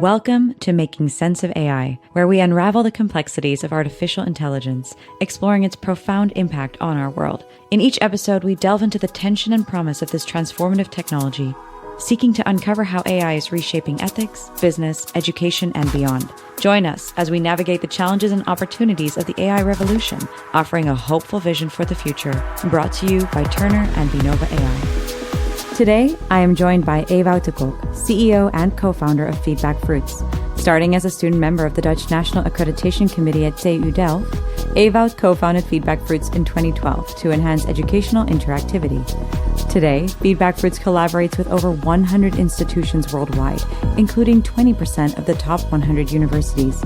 Welcome to Making Sense of AI, where we unravel the complexities of artificial intelligence, exploring its profound impact on our world. In each episode, we delve into the tension and promise of this transformative technology, seeking to uncover how AI is reshaping ethics, business, education, and beyond. Join us as we navigate the challenges and opportunities of the AI revolution, offering a hopeful vision for the future, brought to you by Turner and Binova AI. Today, I am joined by Ewoud de Kok, CEO and co-founder of Feedback Fruits. Starting as a student member of the Dutch National Accreditation Committee at TU Delft, Ewoud co-founded Feedback Fruits in 2012 to enhance educational interactivity. Today, Feedback Fruits collaborates with over 100 institutions worldwide, including 20% of the top 100 universities.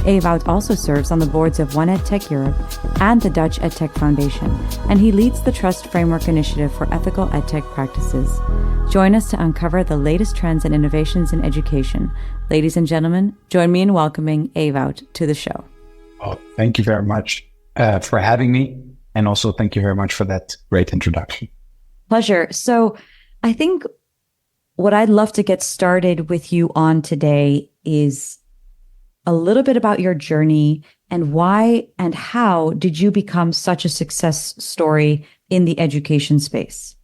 Ewoud also serves on the boards of EdTech Europe and the Dutch EdTech Foundation, and he leads the Trust Framework Initiative for Ethical EdTech Practices. Join us to uncover the latest trends and innovations in education. Ladies and gentlemen, join me in welcoming Ewoud to the show. Oh, thank you very much for having me, and also thank you very much for that great introduction. Pleasure. So I think what I'd love to get started with you on today is a little bit about your journey and why and how did you become such a success story in the education space?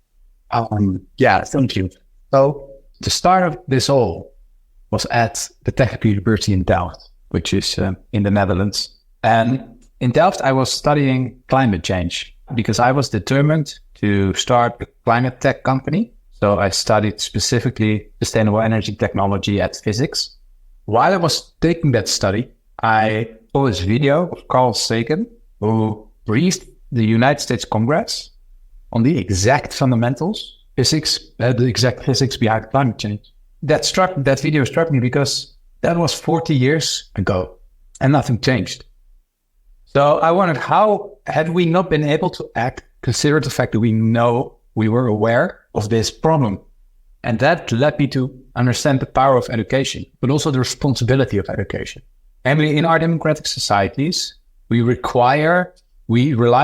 Thank you. So the start of this all was at the Technical University in Delft, which is in the Netherlands. And in Delft, I was studying climate change because I was determined to start a climate tech company. So I studied specifically sustainable energy technology at physics. While I was taking that study, I saw this video of Carl Sagan, who briefed the United States Congress on the exact fundamentals, the exact physics behind climate change. That video struck me because that was 40 years ago and nothing changed. So I wondered, how had we not been able to act, consider the fact that we were aware of this problem? And that led me to understand the power of education, but also the responsibility of education. And in our democratic societies, we rely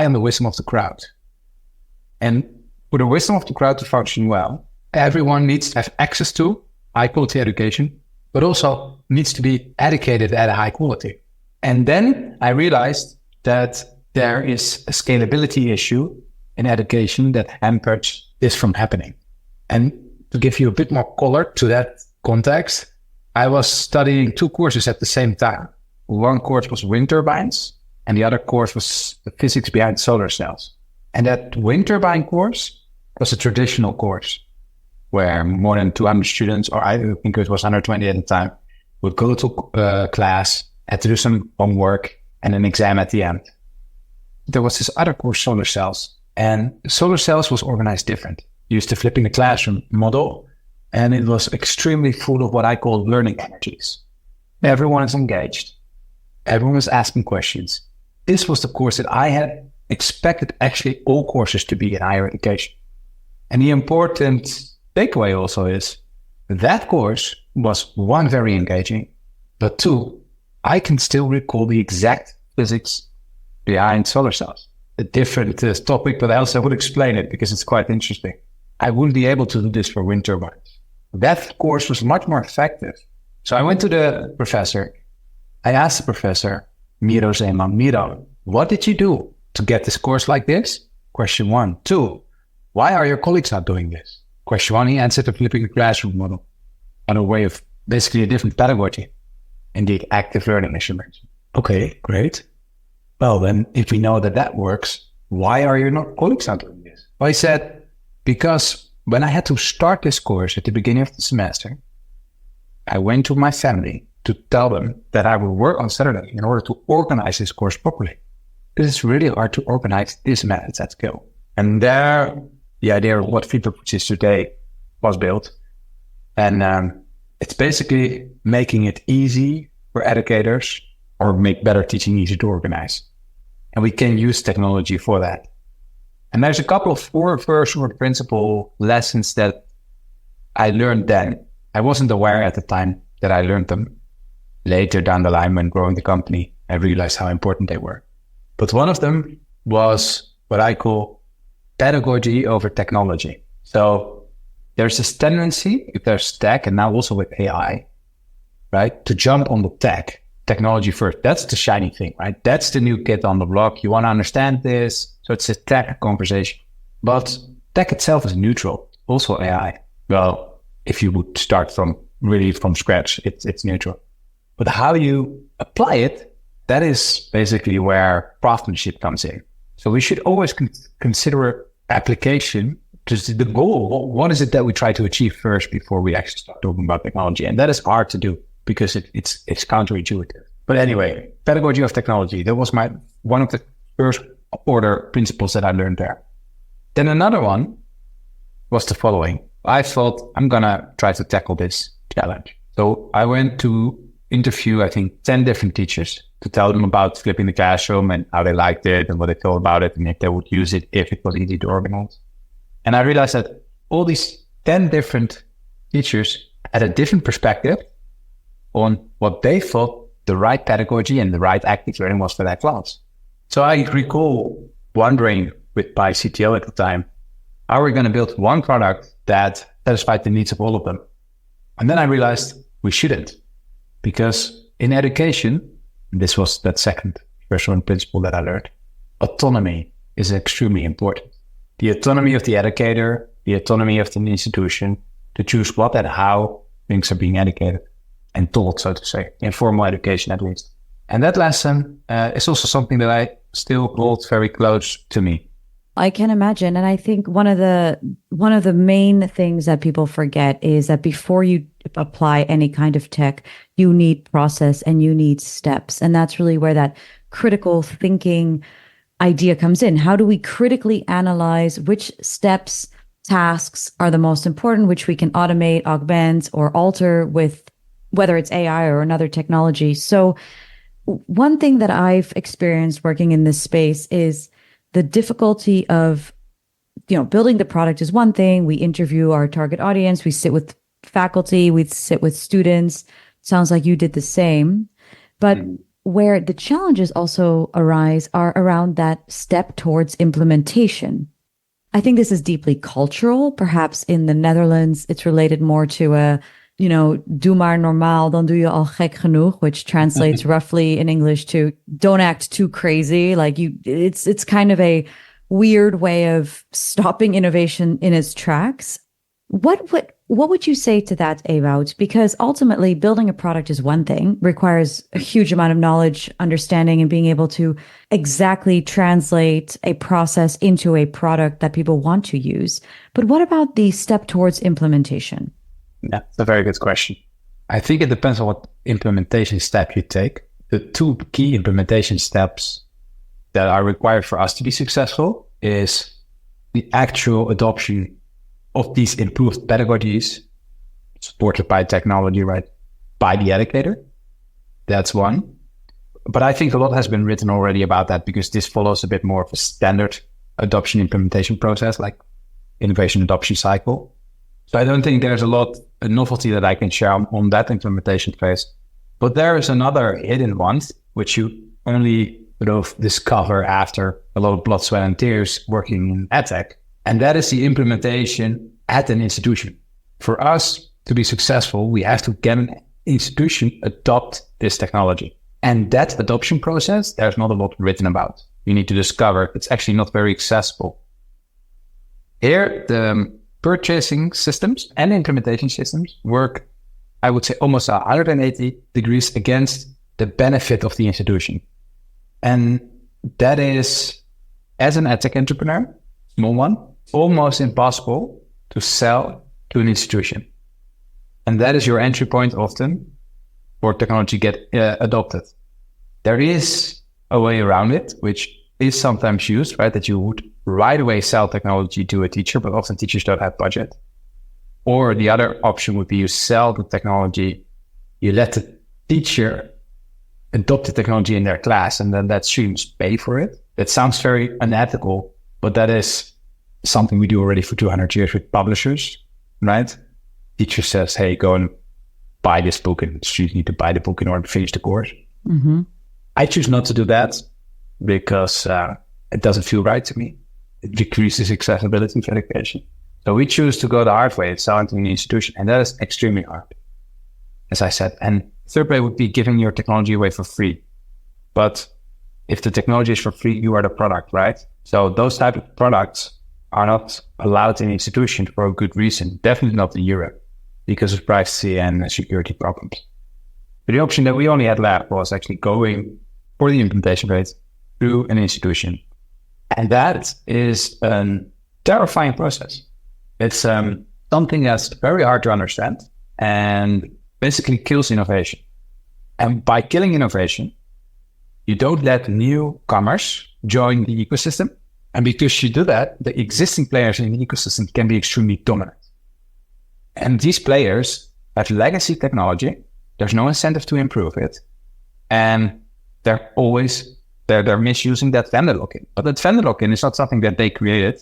on the wisdom of the crowd. And for the wisdom of the crowd to function well, everyone needs to have access to high quality education, but also needs to be educated at a high quality. And then I realized that there is a scalability issue in education that hampers this from happening. And to give you a bit more color to that context, I was studying two courses at the same time. One course was wind turbines, and the other course was the physics behind solar cells. And that wind turbine course was a traditional course where more than 200 students, or I think it was 120 at the time, would go to class, had to do some homework and an exam at the end. There was this other course, solar cells, and solar cells was organized different. Used to flipping the classroom model, and it was extremely full of what I call learning energies. Everyone is engaged. Everyone was asking questions. This was the course that I had expected actually all courses to be in higher education. And the important takeaway also is that course was, one, very engaging, but two, I can still recall the exact physics behind solar cells. A different topic, but else I would explain it because it's quite interesting. I wouldn't be able to do this for wind turbines. That course was much more effective. So I went to the professor. I asked the professor, Miro Zeeman, Miro, what did you do to get this course like this? Question one. Two, why are your colleagues not doing this? Question one, he answered the flipping the classroom model on a way of basically a different pedagogy in the active learning measurements. Okay, great. Well, then if we know that that works, why are your colleagues not doing this? Well, he said, because when I had to start this course at the beginning of the semester, I went to my family to tell them that I will work on Saturday in order to organize this course properly. It is really hard to organize this methods at scale. And there, the idea of what Feedback Fruits is today was built. And it's basically making it easy for educators, or make better teaching easy to organize. And we can use technology for that. And there's a couple of first order principle lessons that I learned then. I wasn't aware at the time that I learned them. Later down the line, when growing the company, I realized how important they were. But one of them was what I call pedagogy over technology. So there's this tendency, if there's tech, and now also with AI, right? To jump on the technology first. That's the shiny thing, right? That's the new kid on the block. You want to understand this. So it's a tech conversation. But tech itself is neutral. Also AI. Well, if you would start from scratch, it's neutral. But how you apply it, that is basically where craftsmanship comes in. So we should always consider application, just the goal. What is it that we try to achieve first before we actually start talking about technology? And that is hard to do because it's counterintuitive. But anyway, pedagogy of technology, that was one of the first order principles that I learned there. Then another one was the following. I thought, I'm going to try to tackle this challenge. So I went to interview, I think, 10 different teachers to tell them about flipping the classroom and how they liked it and what they thought about it and if they would use it if it was easy to organize. And I realized that all these 10 different teachers had a different perspective on what they thought the right pedagogy and the right active learning was for that class. So I recall wondering with my CTO at the time, how are we going to build one product that satisfied the needs of all of them? And then I realized we shouldn't, because in education, this was that second first one principle that I learned, autonomy is extremely important. The autonomy of the educator, the autonomy of the institution to choose what and how things are being educated and taught, so to say, in formal education at least. And that lesson is also something that I still hold very close to me. I can imagine. And I think one of the main things that people forget is that before you apply any kind of tech, you need process and you need steps. And that's really where that critical thinking idea comes in. How do we critically analyze which steps, tasks are the most important, which we can automate, augment, or alter with whether it's AI or another technology? So one thing that I've experienced working in this space is the difficulty of, building the product is one thing. We interview our target audience. We sit with faculty. We sit with students. Sounds like you did the same. But where the challenges also arise are around that step towards implementation. I think this is deeply cultural. Perhaps in the Netherlands, it's related more to a, doe maar normaal, dan doe je al gek genoeg, which translates roughly in English to don't act too crazy. It's kind of a weird way of stopping innovation in its tracks. What would you say to that, Ewoud? Because ultimately building a product is one thing, requires a huge amount of knowledge, understanding, and being able to exactly translate a process into a product that people want to use. But what about the step towards implementation? Yeah, that's a very good question. I think it depends on what implementation step you take. The two key implementation steps that are required for us to be successful is the actual adoption of these improved pedagogies supported by technology, right? By the educator. That's one. But I think a lot has been written already about that because this follows a bit more of a standard adoption implementation process, like innovation adoption cycle. So I don't think there's a novelty that I can share on that implementation phase. But there is another hidden one, which you only sort of discover after a lot of blood, sweat, and tears working in EdTech. And that is the implementation at an institution. For us to be successful, we have to get an institution adopt this technology. And that adoption process, there's not a lot written about. You need to discover it's actually not very accessible. Here, the purchasing systems and implementation systems work, I would say, almost 180 degrees against the benefit of the institution. And that is, as an EdTech entrepreneur, small one, almost impossible to sell to an institution. And that is your entry point often for technology get adopted. There is a way around it, which is sometimes used, right? That you would right away sell technology to a teacher, but often teachers don't have budget. Or the other option would be you sell the technology, you let the teacher adopt the technology in their class, and then that students pay for it. That sounds very unethical, but that is something we do already for 200 years with publishers, right? Teacher says, hey, go and buy this book, and students need to buy the book in order to finish the course. Mm-hmm. I choose not to do that because it doesn't feel right to me. It decreases accessibility for education. So we choose to go the hard way, selling to an institution, and that is extremely hard, as I said. And Third way would be giving your technology away for free. But if the technology is for free, you are the product, right? So those type of products are not allowed in institutions for a good reason. Definitely not in Europe because of privacy and security problems. But the option that we only had left was actually going for the implementation rate through an institution. And that is a terrifying process. It's something that's very hard to understand and basically kills innovation. And by killing innovation, you don't let newcomers join the ecosystem. And because you do that, the existing players in the ecosystem can be extremely dominant. And these players have legacy technology. There's no incentive to improve it. And they're misusing that vendor lock-in. But that vendor lock-in is not something that they created.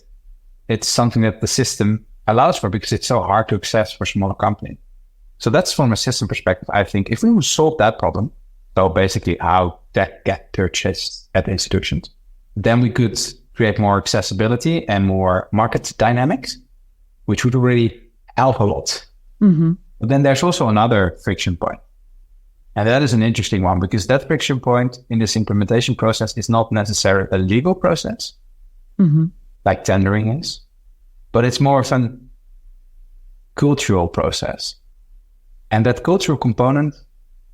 It's something that the system allows for because it's so hard to access for smaller companies. So that's from a system perspective. I think if we would solve that problem, so basically how tech get purchased at institutions, then we could create more accessibility and more market dynamics, which would really help a lot. Mm-hmm. But then there's also another friction point. And that is an interesting one because that friction point in this implementation process is not necessarily a legal process, like tendering is, but it's more of a cultural process. And that cultural component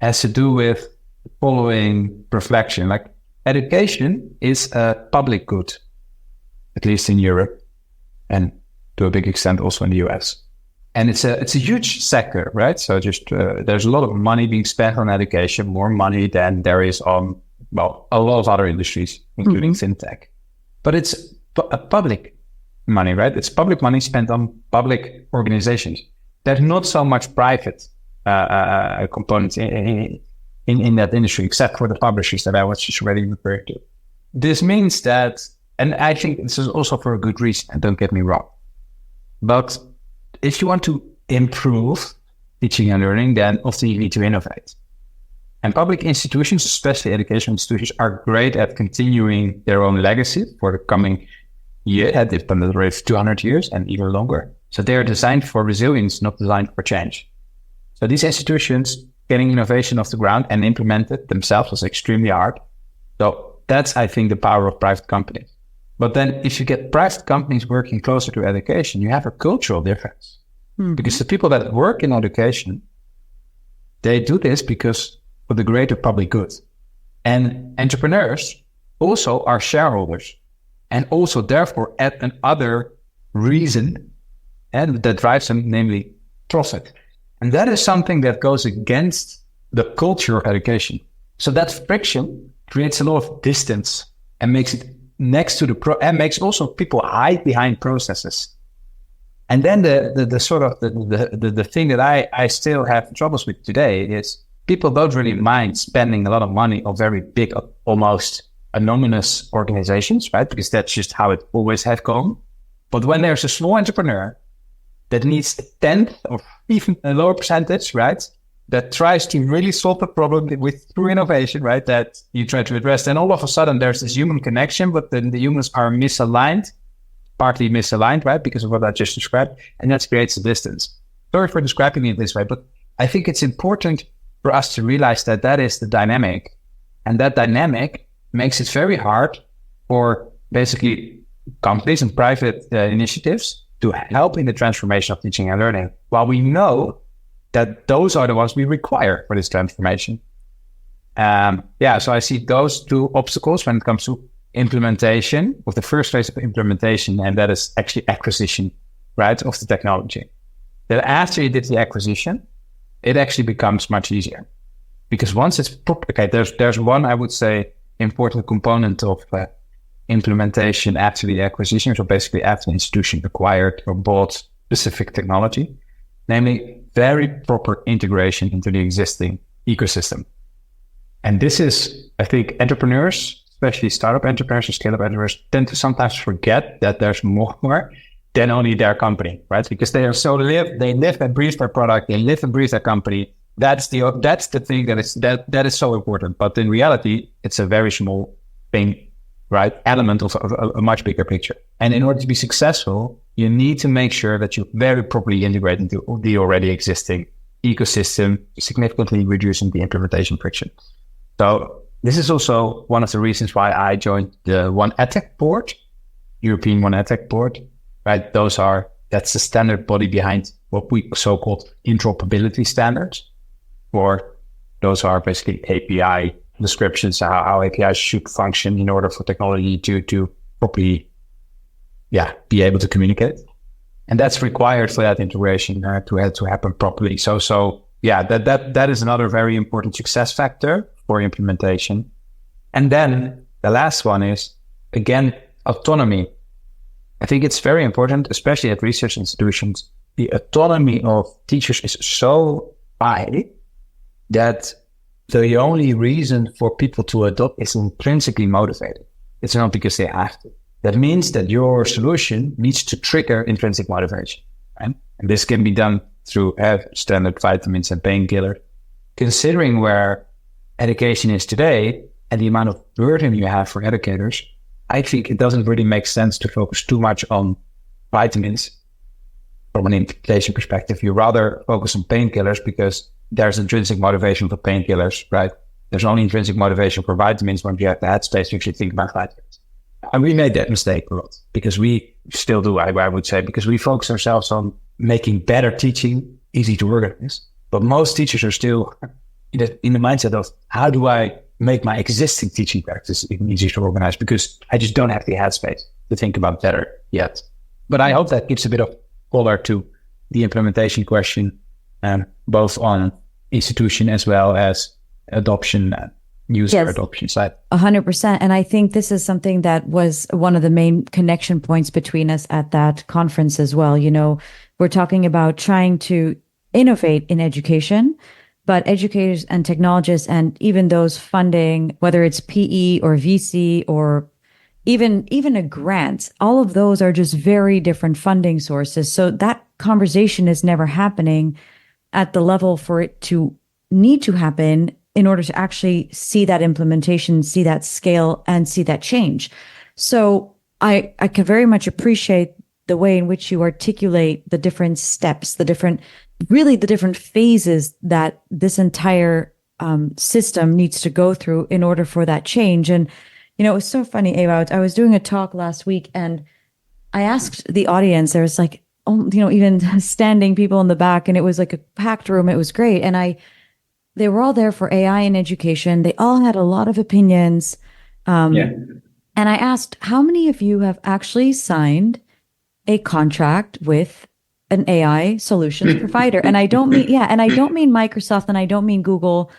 has to do with the following reflection. Like education is a public good, at least in Europe, and to a big extent also in the US. And it's a huge sector, right? So just there's a lot of money being spent on education, more money than there is on, well, a lot of other industries, including fintech. But it's a public money, right? It's public money spent on public organizations. There's not so much private components in that industry, except for the publishers that I was just already referring to. This means that, and I think this is also for a good reason, and don't get me wrong, but if you want to improve teaching and learning, then often you need to innovate. And public institutions, especially educational institutions, are great at continuing their own legacy for the coming year, if on the rate of 200 years and even longer. So they are designed for resilience, not designed for change. So these institutions getting innovation off the ground and implement it themselves was extremely hard. So that's, I think, the power of private companies. But then if you get private companies working closer to education, you have a cultural difference. Because the people that work in education, they do this because for the greater public good. And entrepreneurs also are shareholders and also therefore add another reason and that drives them, namely profit. And that is something that goes against the culture of education. So that friction creates a lot of distance and makes it next to and makes also people hide behind processes. And then the sort of the thing that I still have troubles with today is people don't really mind spending a lot of money on very big, almost anonymous organizations, right? Because that's just how it always has gone. But when there's a small entrepreneur that needs a tenth or even a lower percentage, right? That tries to really solve a problem through innovation, right? That you try to address. Then all of a sudden there's this human connection, but then the humans are misaligned, partly misaligned, right? Because of what I just described. And that creates a distance. Sorry for describing it this way, but I think it's important for us to realize that that is the dynamic. And that dynamic makes it very hard for basically companies and private initiatives to help in the transformation of teaching and learning, while we know that those are the ones we require for this transformation. So I see those two obstacles when it comes to implementation, with the first phase of implementation, and that is actually acquisition, right, of the technology. Then after you did the acquisition, it actually becomes much easier. Because once it's, there's one, I would say, important component of implementation after the acquisition, so basically after the institution acquired or bought specific technology, namely very proper integration into the existing ecosystem. And this is, I think, entrepreneurs, especially startup entrepreneurs and scale-up entrepreneurs, tend to sometimes forget that there's more than only their company, right? Because they are they live and breathe their product, they live and breathe their company. That's the thing that is so important. But in reality, it's a very small thing, right? Element of a much bigger picture. And in order to be successful, you need to make sure that you very properly integrate into the already existing ecosystem, significantly reducing the implementation friction. So this is also one of the reasons why I joined the One EdTech board, European One EdTech board, right? That's the standard body behind what we so-called interoperability standards, or those are basically API descriptions, how APIs should function in order for technology to properly, be able to communicate. And that's required for that integration to happen properly. So that is another very important success factor for implementation. And then the last one is, again, autonomy. I think it's very important, especially at research institutions. The autonomy of teachers is so high that the only reason for people to adopt is intrinsically motivated. It's not because they have to. That means that your solution needs to trigger intrinsic motivation, right? And this can be done through standard vitamins and painkillers. Considering where education is today and the amount of burden you have for educators, I think it doesn't really make sense to focus too much on vitamins from an implementation perspective. You rather focus on painkillers because there's intrinsic motivation for painkillers, right? There's only intrinsic motivation for vitamins when you have the headspace to actually think about vitamins. And we made that mistake a lot because we still do, I would say, because we focus ourselves on making better teaching easy to organize. But most teachers are still in the mindset of, how do I make my existing teaching practice even easier to organize, because I just don't have the headspace to think about better yet. But I hope that gives a bit of color to the implementation question, both on institution as well as adoption, user adoption side. 100%. And I think this is something that was one of the main connection points between us at that conference as well. You know, we're talking about trying to innovate in education, but educators and technologists and even those funding, whether it's PE or VC or even a grant, all of those are just very different funding sources. So that conversation is never happening at the level for it to need to happen in order to actually see that implementation, see that scale, and see that change. So I can very much appreciate the way in which you articulate the different steps, the different phases that this entire system needs to go through in order for that change. And, you know, it was so funny, Ewoud. I was doing a talk last week and I asked the audience, there was like, even standing people in the back, and it was like a packed room. It was great. And they were all there for AI in education. They all had a lot of opinions. And I asked, how many of you have actually signed a contract with an AI solutions provider? And I don't mean, Microsoft, and I don't mean Google,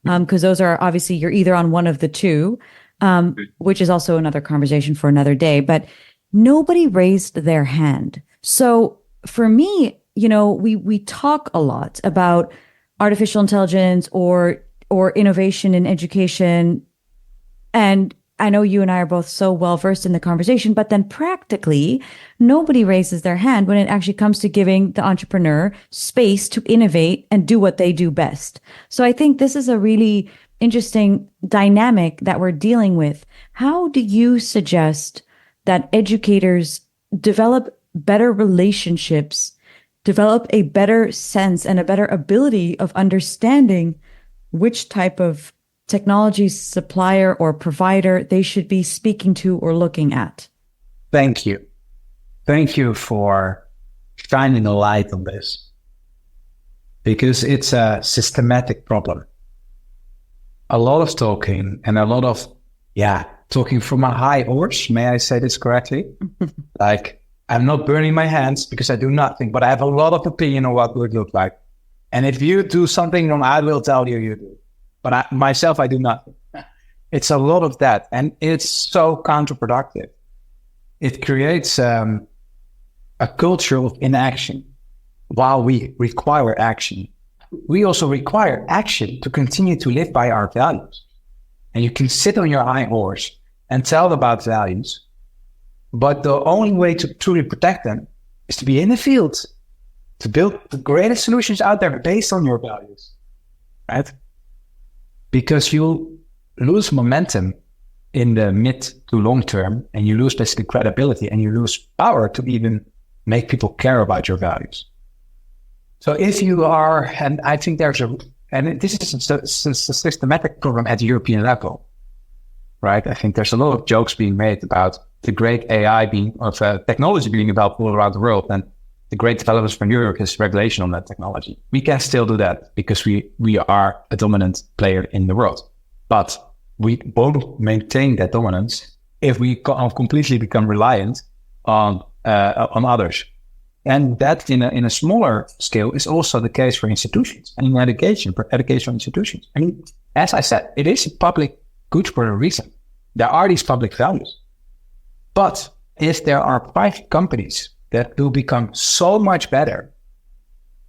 because those are obviously, you're either on one of the two, which is also another conversation for another day, but nobody raised their hand. So for me, we talk a lot about artificial intelligence or innovation in education. And I know you and I are both so well versed in the conversation, but then practically nobody raises their hand when it actually comes to giving the entrepreneur space to innovate and do what they do best. So I think this is a really interesting dynamic that we're dealing with. How do you suggest that educators develop better relationships, develop a better sense and a better ability of understanding which type of technology supplier or provider they should be speaking to or looking at? Thank you. Thank you for shining a light on this, because it's a systematic problem. A lot of talking and a lot of, talking from a high horse. May I say this correctly? Like, I'm not burning my hands because I do nothing, but I have a lot of opinion on what would look like. And if you do something wrong, I will tell you do. But I do nothing. It's a lot of that. And it's so counterproductive. It creates a culture of inaction. While we require action, we also require action to continue to live by our values. And you can sit on your high horse and tell about values, but the only way to truly protect them is to be in the field, to build the greatest solutions out there based on your values, right? Because you'll lose momentum in the mid to long term, and you lose basically credibility, and you lose power to even make people care about your values. So if you are, and I think this is a systematic problem at the European level, right? I think there's a lot of jokes being made about the great AI technology being developed all around the world, and the great developments from Europe is regulation on that technology. We can still do that because we are a dominant player in the world, but we won't maintain that dominance if we completely become reliant on others. And that in a smaller scale is also the case for institutions and for educational institutions. I mean, as I said, it is a public good for a reason. There are these public values. But if there are private companies that will become so much better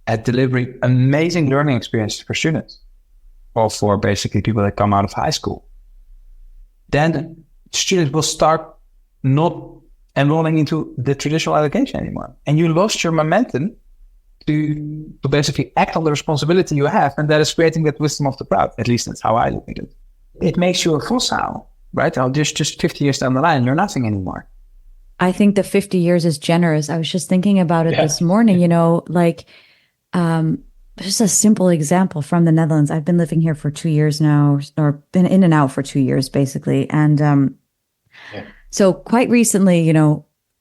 at delivering amazing learning experiences for students, or for basically people that come out of high school, then students will start not enrolling into the traditional education anymore. And you lost your momentum to basically act on the responsibility you have, and that is creating that wisdom of the crowd. At least that's how I look at it. It makes you a fossil, right? I'll just 50 years down the line, you're nothing anymore. I think the 50 years is generous. I was just thinking about it this morning, just a simple example from the Netherlands. I've been living here for 2 years now, or been in and out for 2 years, basically. And so quite recently,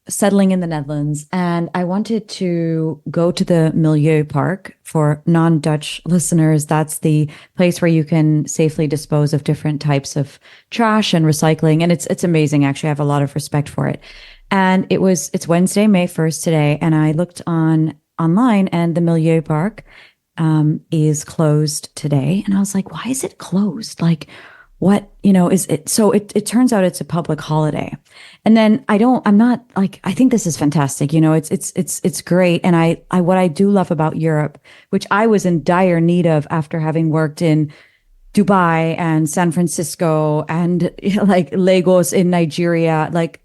settling in the Netherlands, and I wanted to go to the Milieu Park. For non-Dutch listeners, that's the place where you can safely dispose of different types of trash and recycling. And it's amazing. Actually, I have a lot of respect for it. And it's Wednesday, May 1st today. And I looked online, and the Milieu Park is closed today. And I was like, why is it closed? Like, what, is it? So it turns out it's a public holiday. And then I think this is fantastic. It's great. And what I do love about Europe, which I was in dire need of after having worked in Dubai and San Francisco and like Lagos in Nigeria, like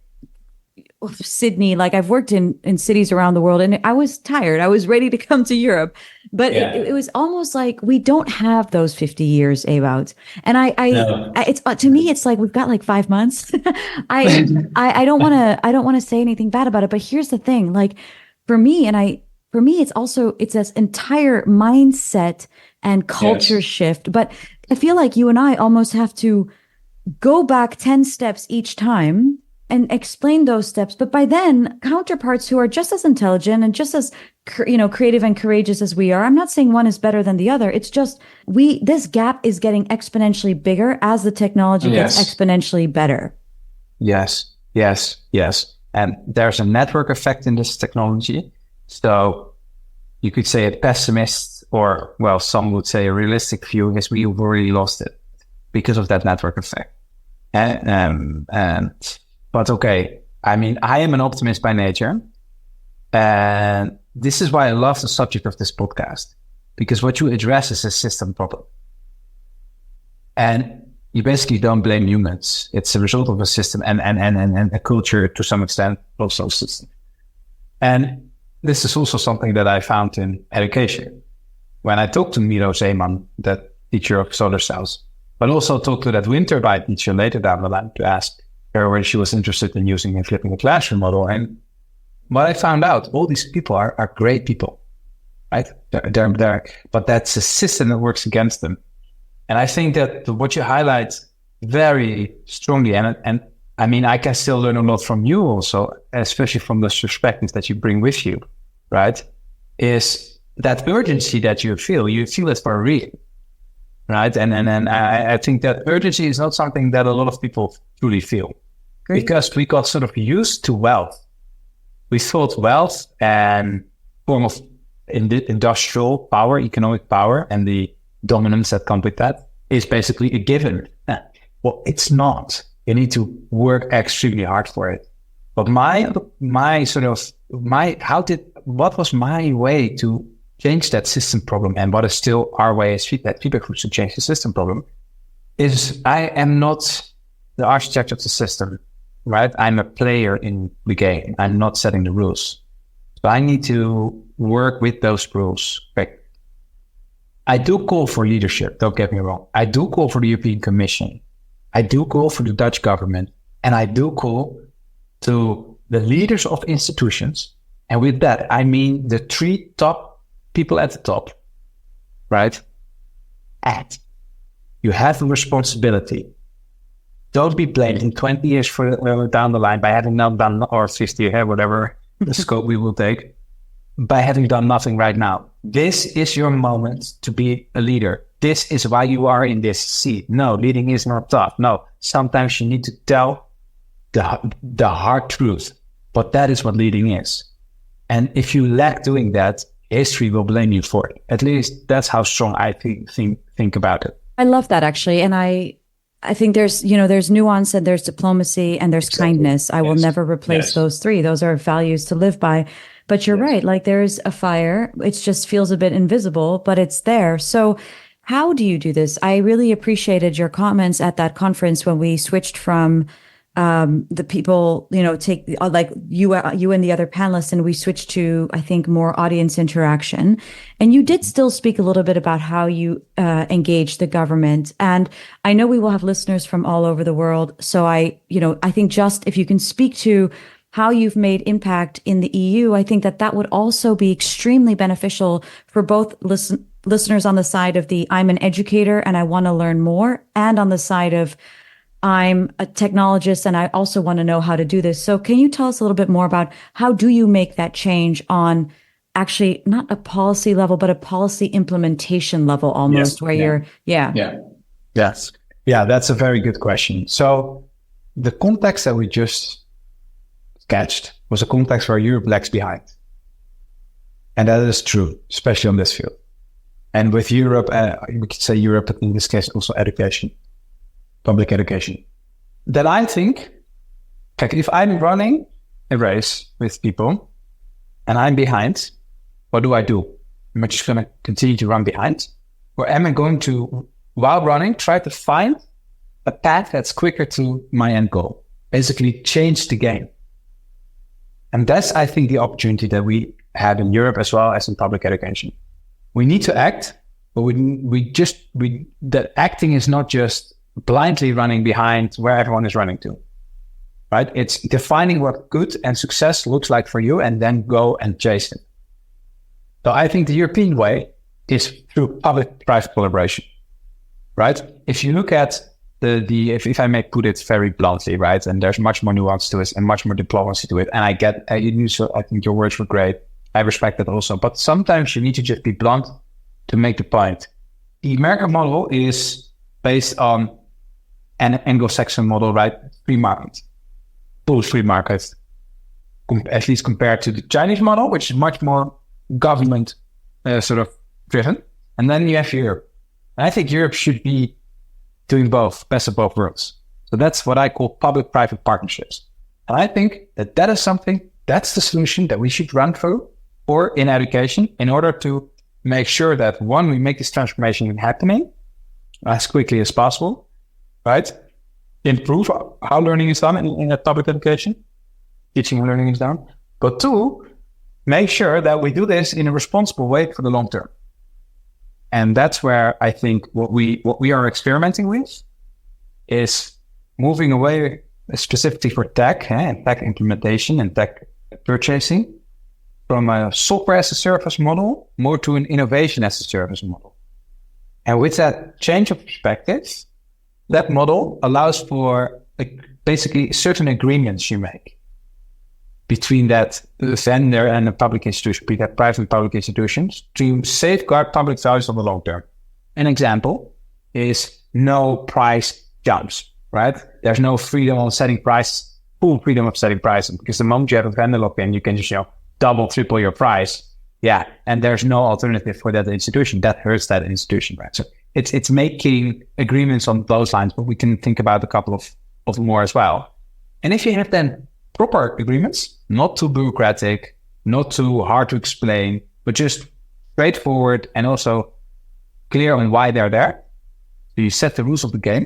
Sydney, like I've worked in cities around the world, and I was tired. I was ready to come to Europe, but it was almost like we don't have those 50 years, Ewoud. And it's to me, it's like we've got like 5 months. I don't want to say anything bad about it, but here's the thing: like for me, it's this entire mindset and culture shift. But I feel like you and I almost have to go back 10 steps each time and explain those steps. But by then, counterparts who are just as intelligent and just as creative and courageous as we are, I'm not saying one is better than the other. It's just this gap is getting exponentially bigger as the technology gets exponentially better. Yes. And there's a network effect in this technology. So you could say a pessimist, or some would say a realistic view is we've already lost it because of that network effect. But okay, I mean, I am an optimist by nature, and this is why I love the subject of this podcast, because what you address is a system problem. And you basically don't blame humans. It's a result of a system and a culture to some extent, also a system. And this is also something that I found in education. When I talked to Miro Zeeman, that teacher of solar cells, but also talked to that wind turbine teacher later down the line to ask her when she was interested in using and flipping a classroom model. And what I found out, all these people are great people, right? They're, but that's a system that works against them. And I think that what you highlight very strongly, and I mean, I can still learn a lot from you also, especially from the perspectives that you bring with you, right? Is that urgency that you feel it for a reason, right? And I think that urgency is not something that a lot of people truly feel. Great. Because we got sort of used to wealth. We thought wealth and form of industrial power, economic power, and the dominance that comes with that is basically a given. Well, it's not. You need to work extremely hard for it. But what was my way to change that system problem, and what is still our way as feedback groups to change the system problem, is I am not the architect of the system, right? I'm a player in the game. I'm not setting the rules. So I need to work with those rules. Right? I do call for leadership, don't get me wrong. I do call for the European Commission. I do call for the Dutch government. And I do call to the leaders of institutions. And with that, I mean the 3 top people at the top, right? Act. You have a responsibility. Don't be blamed in 20 years down the line by having not done, or 50, whatever the scope we will take, by having done nothing right now. This is your moment to be a leader. This is why you are in this seat. No, leading is not tough. No, sometimes you need to tell the hard truth. But that is what leading is. And if you lack doing that, history will blame you for it. At least that's how strong I think about it. I love that, actually. And I think there's nuance and there's diplomacy and there's kindness. I will never replace those three. Those are values to live by. But you're right. Like, there's a fire. It just feels a bit invisible, but it's there. So how do you do this? I really appreciated your comments at that conference when we switched from the people, take like you and the other panelists, and we switched to, I think, more audience interaction. And you did still speak a little bit about how you engage the government. And I know we will have listeners from all over the world. So I think just if you can speak to how you've made impact in the EU, I think that would also be extremely beneficial for both listeners on the side of the I'm an educator and I want to learn more, and on the side of I'm a technologist and I also want to know how to do this. So can you tell us a little bit more about how do you make that change on actually not a policy level, but a policy implementation level almost, Yes. Yeah, that's a very good question. So the context that we just sketched was a context where Europe lags behind. And that is true, especially on this field. And with Europe, we could say Europe, but in this case also education. Public education. That I think, like, if I'm running a race with people and I'm behind, what do? Am I just going to continue to run behind? Or am I going to, while running, try to find a path that's quicker to my end goal? Basically change the game. And that's, I think, the opportunity that we have in Europe as well as in public education. We need to act, but that acting is not just blindly running behind where everyone is running to, right? It's defining what good and success looks like for you and then go and chase it. So I think the European way is through public-private collaboration, right? If you look at if I may put it very bluntly, right? And there's much more nuance to it and much more diplomacy to it. And I think your words were great. I respect that also. But sometimes you need to just be blunt to make the point. The American model is based on an Anglo-Saxon model, right? Free market, full free market, at least compared to the Chinese model, which is much more government sort of driven. And then you have Europe. And I think Europe should be doing both, best of both worlds. So that's what I call public-private partnerships. And I think that is something, that's the solution that we should run through or in education in order to make sure that, one, we make this transformation happening as quickly as possible, right? Improve how learning is done in public education, teaching and learning is done. But two, make sure that we do this in a responsible way for the long term. And that's where I think what we are experimenting with is moving away specifically for tech and tech implementation and tech purchasing from a software as a service model more to an innovation as a service model. And with that change of perspective, that model allows for basically certain agreements you make between that vendor and a public institution, be that private and public institutions, to safeguard public values on the long term. An example is no price jumps, right? There's no freedom on setting price, full freedom of setting prices, because the moment you have a vendor lock-in, you can just, double, triple your price. Yeah. And there's no alternative for that institution. That hurts that institution, right? So it's making agreements on those lines, but we can think about a couple of more as well. And if you have then proper agreements, not too bureaucratic, not too hard to explain, but just straightforward and also clear on why they're there. So you set the rules of the game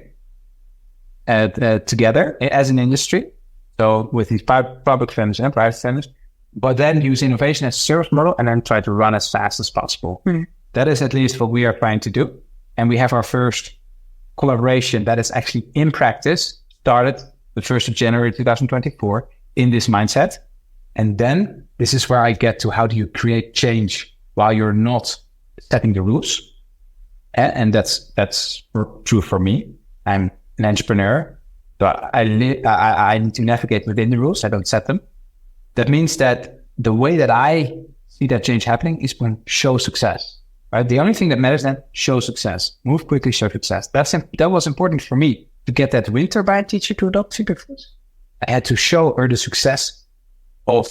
together as an industry. So with these public vendors and private vendors, but then use innovation as a service model and then try to run as fast as possible. Mm-hmm. That is at least what we are trying to do. And we have our first collaboration that is actually in practice, started the 1st of January 2024 in this mindset. And then this is where I get to how do you create change while you're not setting the rules. And that's true for me. I'm an entrepreneur, so I need to navigate within the rules. I don't set them. That means that the way that I see that change happening is when show success, right? The only thing that matters then, show success. Move quickly, show success. That was important for me to get that win turbine teacher to adopt Superfoods. I had to show her the success of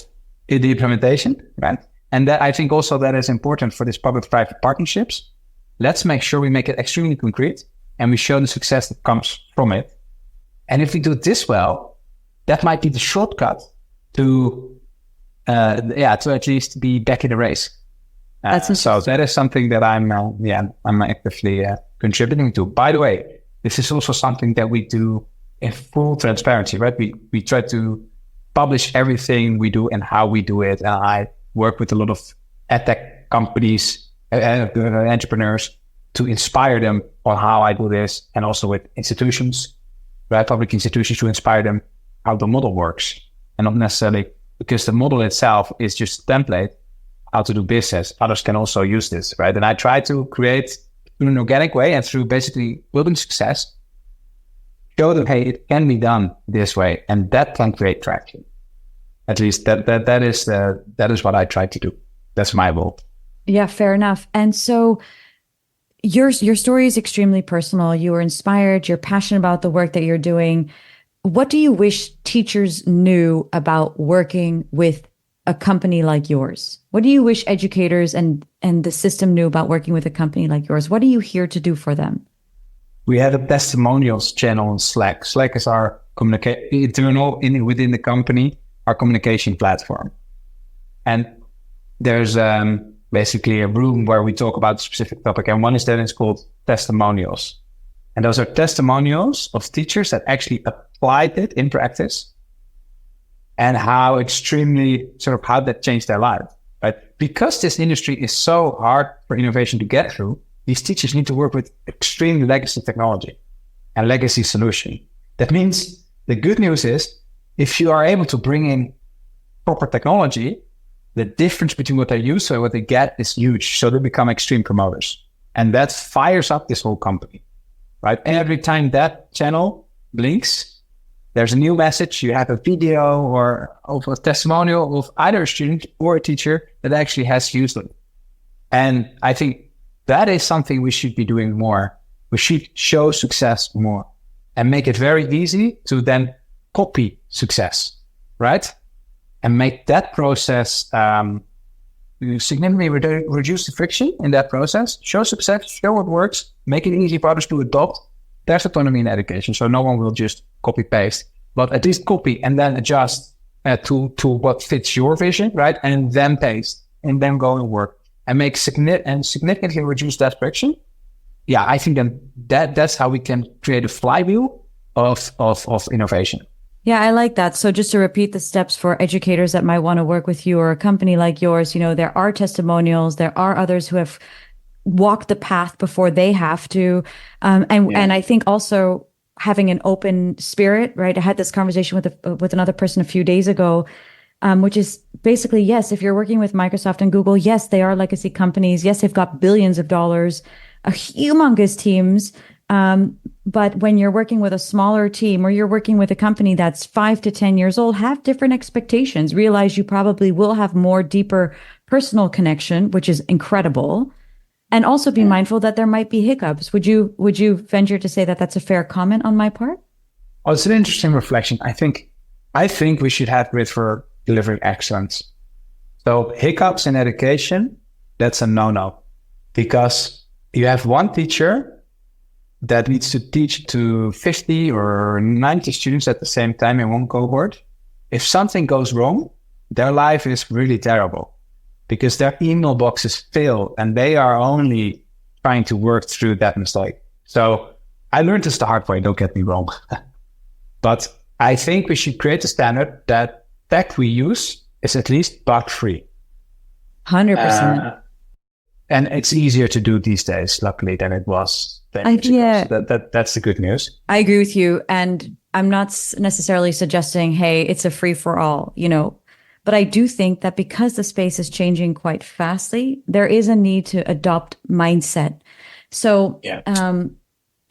the implementation, right? And that I think also that is important for this public-private partnerships. Let's make sure we make it extremely concrete and we show the success that comes from it. And if we do this well, that might be the shortcut to at least be back in the race. So that is something that I'm actively contributing to. By the way, this is also something that we do in full transparency, right? We try to publish everything we do and how we do it. And I work with a lot of EdTech companies, entrepreneurs, to inspire them on how I do this, and also with institutions, right? Public institutions, to inspire them how the model works, and not necessarily because the model itself is just a template how to do business. Others can also use this, right? And I try to create in an organic way and through basically building success, show them, hey, it can be done this way, and that can create traction. At least that is what I try to do. That's my role. Yeah, fair enough. And so your story is extremely personal. You were inspired. You're passionate about the work that you're doing. What do you wish teachers knew about working with a company like yours? What do you wish educators and the system knew about working with a company like yours? What are you here to do for them? We have a testimonials channel on Slack. Slack is our internal within the company, our communication platform. And there's basically a room where we talk about a specific topic. And one is that it's called testimonials. And those are testimonials of teachers that actually applied it in practice and how that changed their life, right? Because this industry is so hard for innovation to get through, these teachers need to work with extreme legacy technology and legacy solution. That means the good news is if you are able to bring in proper technology, the difference between what they use and what they get is huge. So they become extreme promoters. And that fires up this whole company, right? Every time that channel blinks, there's a new message. You have a video or of a testimonial of either a student or a teacher that actually has used it. And I think that is something we should be doing more. We should show success more and make it very easy to then copy success, right? And make that process significantly reduce the friction in that process, show success, show what works, make it easy for others to adopt. There's autonomy in education, so no one will just copy paste, but at least copy and then adjust to what fits your vision, right? And then paste and then go and work and make significantly reduce that friction. Yeah, I think that's how we can create a flywheel of innovation. Yeah, I like that. So just to repeat the steps for educators that might want to work with you or a company like yours, there are testimonials, there are others who have walked the path before they have to. And I think also having an open spirit, right? I had this conversation with another person a few days ago, which is basically, yes, if you're working with Microsoft and Google, yes, they are legacy companies. Yes, they've got billions of dollars, humongous teams. But when you're working with a smaller team or you're working with a company that's 5 to 10 years old, have different expectations. Realize you probably will have more deeper personal connection, which is incredible. And also be mindful that there might be hiccups. Would you venture to say that that's a fair comment on my part? Oh, it's an interesting reflection. I think we should have grit for delivering excellence. So hiccups in education, that's a no-no, because you have one teacher that needs to teach to 50 or 90 students at the same time in one cohort. If something goes wrong, their life is really terrible because their email boxes fail and they are only trying to work through that mistake. So I learned this the hard way, don't get me wrong. But I think we should create a standard that tech we use is at least bug-free. 100%. And it's easier to do these days, luckily, than it was 10 years ago. So that's the good news. I agree with you. And I'm not necessarily suggesting, hey, it's a free for all. But I do think that because the space is changing quite fastly, there is a need to adopt mindset. So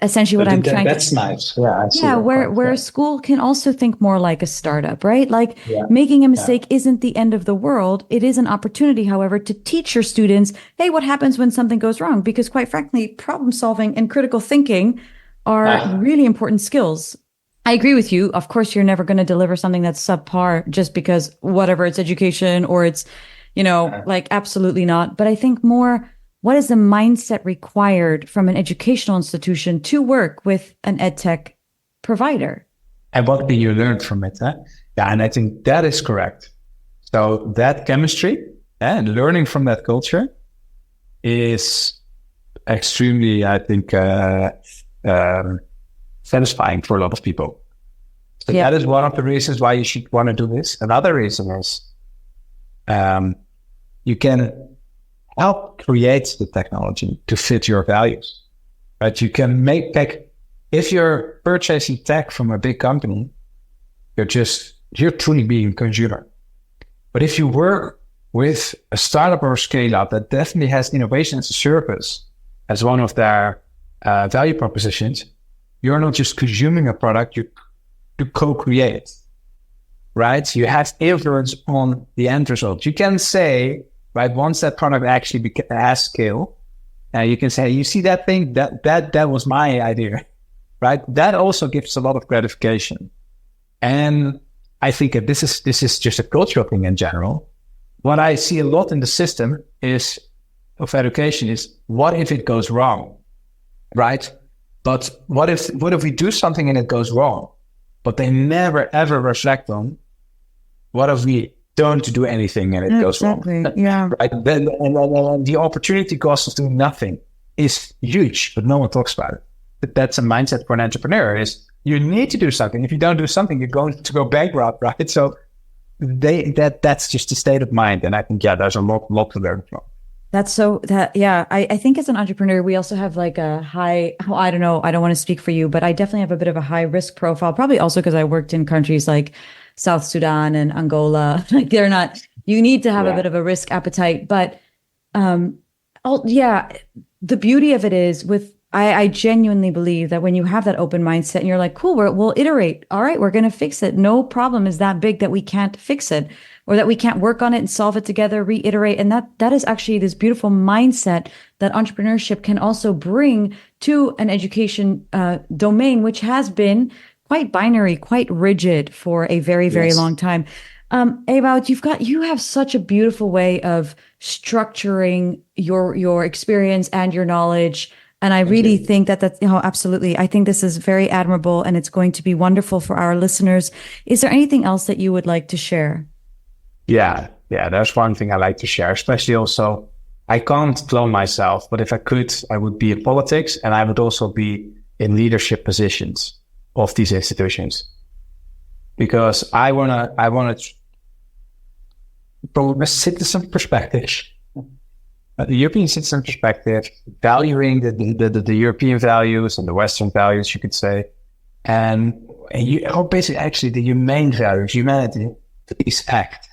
essentially what I'm trying that's nice. Yeah, I see where a school can also think more like a startup, right? Like making a mistake isn't the end of the world. It is an opportunity, however, to teach your students, hey, what happens when something goes wrong? Because quite frankly, problem solving and critical thinking are really important skills. I agree with you. Of course, you're never going to deliver something that's subpar just because whatever it's education or it's, like absolutely not. But I think more, what is the mindset required from an educational institution to work with an EdTech provider? And what can you learn from it? Huh? Yeah, and I think that is correct. So that chemistry and learning from that culture is extremely, I think, satisfying for a lot of people. So that is one of the reasons why you should want to do this. Another reason is you can help create the technology to fit your values, right? You can make tech. If you're purchasing tech from a big company, you're truly being a consumer. But if you work with a startup or a scale up that definitely has innovation as a service as one of their value propositions, you're not just consuming a product, you co-create, right? You have influence on the end result. You can say, right, once that product actually has scale, you can say, you see that thing, that was my idea, right? That also gives a lot of gratification. And I think that this is just a cultural thing in general. What I see a lot in the system of education is, what if it goes wrong, right? But what if we do something and it goes wrong? But they never ever reflect on, what if we don't do anything and it goes wrong? Yeah. Right. Then the opportunity cost of doing nothing is huge, but no one talks about it. But that's a mindset for an entrepreneur: is you need to do something. If you don't do something, you're going to go bankrupt, right? So that's just the state of mind. And I think, there's a lot to learn from. I think as an entrepreneur, we also have like a high, I don't know, I don't want to speak for you, but I definitely have a bit of a high risk profile, probably also because I worked in countries like South Sudan and Angola. Like you need to have a bit of a risk appetite, but, the beauty of it is I genuinely believe that when you have that open mindset and you're like, cool, we'll iterate. All right, we're going to fix it. No problem is that big that we can't fix it, or that we can't work on it and solve it together, reiterate. And that is actually this beautiful mindset that entrepreneurship can also bring to an education domain, which has been quite binary, quite rigid for a very, very long time. Ewoud, you have such a beautiful way of structuring your experience and your knowledge. And I really think that's, absolutely. I think this is very admirable, and it's going to be wonderful for our listeners. Is there anything else that you would like to share? Yeah. There's one thing I like to share, especially also, I can't clone myself, but if I could, I would be in politics, and I would also be in leadership positions of these institutions, because I want to, from a citizen perspective, the European citizen perspective, valuing the European values and the Western values, you could say, or basically actually the humane values, humanity, please act.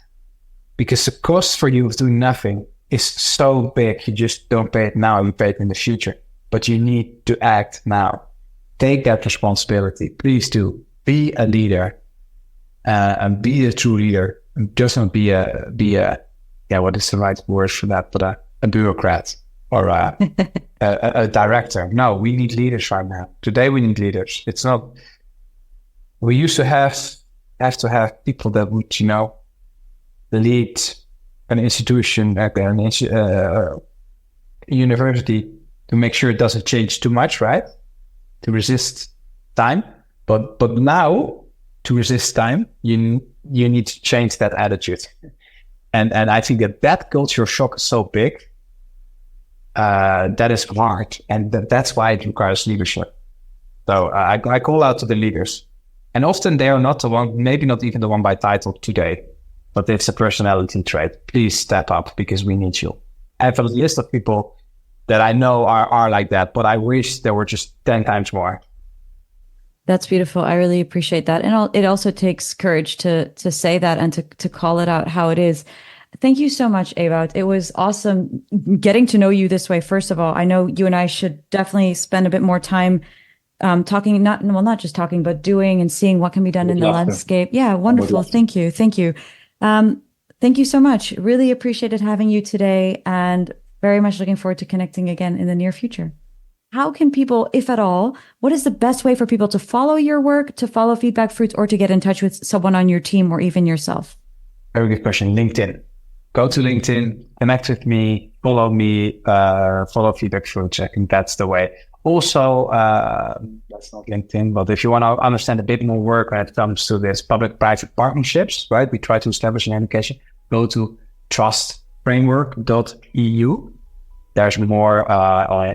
Because the cost for you of doing nothing is so big, you just don't pay it now, you pay it in the future. But you need to act now. Take that responsibility. Please do. Be a leader, and be a true leader. And just not be a what is the right word for that? But a bureaucrat or a director. No, we need leaders right now. Today we need leaders. It's not. We used to have to have people that would, lead an institution, a university, to make sure it doesn't change too much, right? To resist time. But now, to resist time, you need to change that attitude. And I think that culture shock is so big, that is hard, and that's why it requires leadership. So I call out to the leaders, and often they are not the one, maybe not even the one by title today, but it's a personality trait. Please step up, because we need you. I have a list of people that I know are like that, but I wish there were just 10 times more. That's beautiful. I really appreciate that. And it also takes courage to say that and to call it out how it is. Thank you so much, Ewoud. It was awesome getting to know you this way. First of all, I know you and I should definitely spend a bit more time talking, not just talking, but doing and seeing what can be done in the landscape. Yeah, wonderful. Thank you. Thank you. Thank you so much. Really appreciated having you today and very much looking forward to connecting again in the near future. How can people, if at all, what is the best way for people to follow your work, to follow Feedback Fruits, or to get in touch with someone on your team or even yourself? Very good question. LinkedIn. Go to LinkedIn, connect with me, follow me, follow Feedback Fruits. I think that's the way. Also, that's not LinkedIn, but if you want to understand a bit more work when it comes to this public-private partnerships, right? We try to establish an education. Go to trustframework.eu. There's more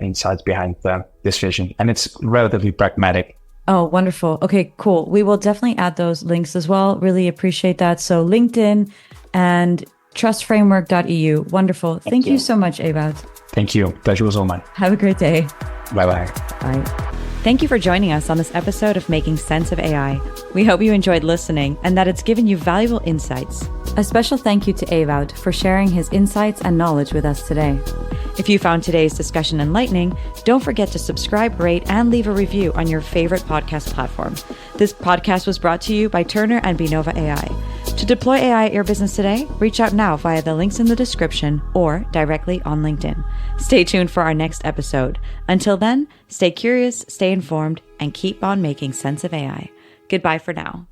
insights behind this vision, and it's relatively pragmatic. Oh, wonderful. Okay, cool. We will definitely add those links as well. Really appreciate that. So LinkedIn and trustframework.eu. Wonderful. Thank you so much, Ewoud. Thank you. Pleasure was all mine. Have a great day. Bye-bye. Bye. Thank you for joining us on this episode of Making Sense of AI. We hope you enjoyed listening and that it's given you valuable insights. A special thank you to Ewoud for sharing his insights and knowledge with us today. If you found today's discussion enlightening, don't forget to subscribe, rate, and leave a review on your favorite podcast platform. This podcast was brought to you by Turner and Binova AI. To deploy AI at your business today, reach out now via the links in the description or directly on LinkedIn. Stay tuned for our next episode. Until then, stay curious, stay informed, and keep on making sense of AI. Goodbye for now.